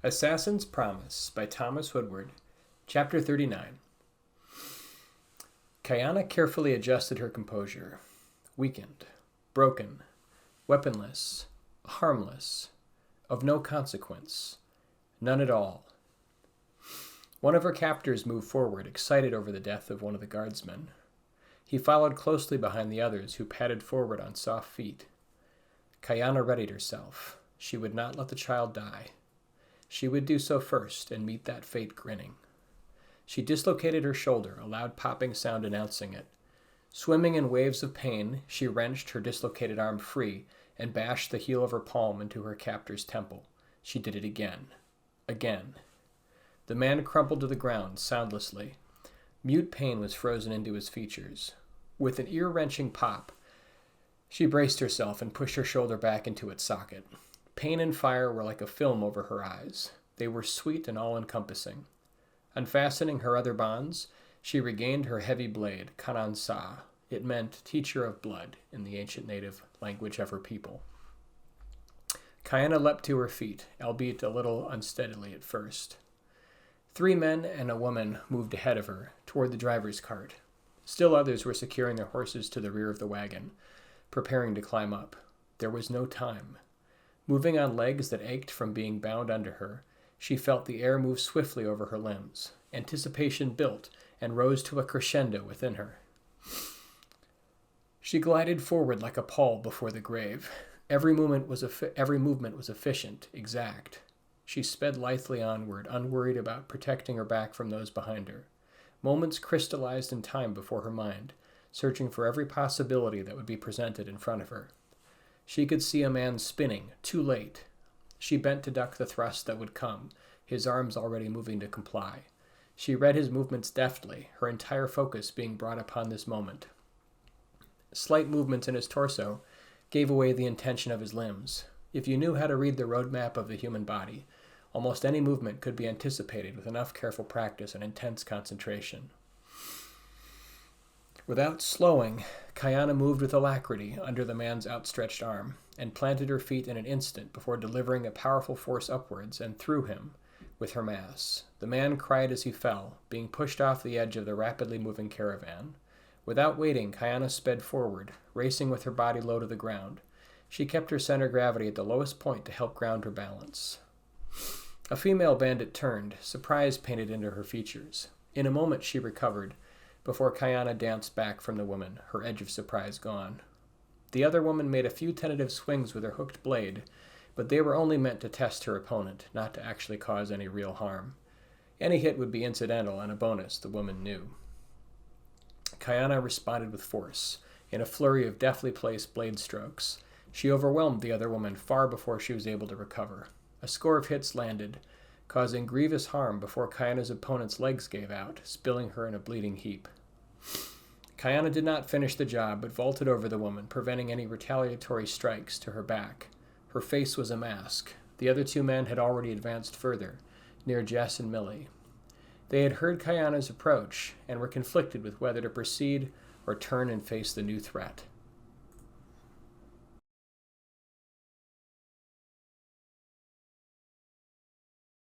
Assassin's Promise by Thomas Woodward, Chapter 39. Kayana carefully adjusted her composure. Weakened, broken, weaponless, harmless, of no consequence, none at all. One of her captors moved forward, excited over the death of one of the guardsmen. He followed closely behind the others, who padded forward on soft feet. Kayana readied herself. She would not let the child die. She would do so first and meet that fate grinning. She dislocated her shoulder, a loud popping sound announcing it. Swimming in waves of pain, she wrenched her dislocated arm free and bashed the heel of her palm into her captor's temple. She did it again. Again. The man crumpled to the ground, soundlessly. Mute pain was frozen into his features. With an ear-wrenching pop, she braced herself and pushed her shoulder back into its socket. Pain and fire were like a film over her eyes. They were sweet and all-encompassing. Unfastening her other bonds, she regained her heavy blade, Kanan Sa. It meant teacher of blood in the ancient native language of her people. Kayana leapt to her feet, albeit a little unsteadily at first. 3 men and a woman moved ahead of her, toward the driver's cart. Still others were securing their horses to the rear of the wagon, preparing to climb up. There was no time. Moving on legs that ached from being bound under her, she felt the air move swiftly over her limbs. Anticipation built and rose to a crescendo within her. She glided forward like a pall before the grave. Every movement was efficient, exact. She sped lithely onward, unworried about protecting her back from those behind her. Moments crystallized in time before her mind, searching for every possibility that would be presented in front of her. She could see a man spinning, too late. She bent to duck the thrust that would come, his arms already moving to comply. She read his movements deftly, her entire focus being brought upon this moment. Slight movements in his torso gave away the intention of his limbs. If you knew how to read the roadmap of the human body, almost any movement could be anticipated with enough careful practice and intense concentration. Without slowing, Kayana moved with alacrity under the man's outstretched arm, and planted her feet in an instant before delivering a powerful force upwards and through him with her mass. The man cried as he fell, being pushed off the edge of the rapidly moving caravan. Without waiting, Kayana sped forward, racing with her body low to the ground. She kept her center gravity at the lowest point to help ground her balance. A female bandit turned, surprise painted into her features. In a moment she recovered, before Kayana danced back from the woman, her edge of surprise gone. The other woman made a few tentative swings with her hooked blade, but they were only meant to test her opponent, not to actually cause any real harm. Any hit would be incidental and a bonus, the woman knew. Kayana responded with force, in a flurry of deftly placed blade strokes. She overwhelmed the other woman far before she was able to recover. A score of hits landed, causing grievous harm before Kayana's opponent's legs gave out, spilling her in a bleeding heap. Kayana did not finish the job, but vaulted over the woman, preventing any retaliatory strikes to her back. Her face was a mask. The other 2 men had already advanced further, near Jess and Millie. They had heard Kayana's approach, and were conflicted with whether to proceed or turn and face the new threat.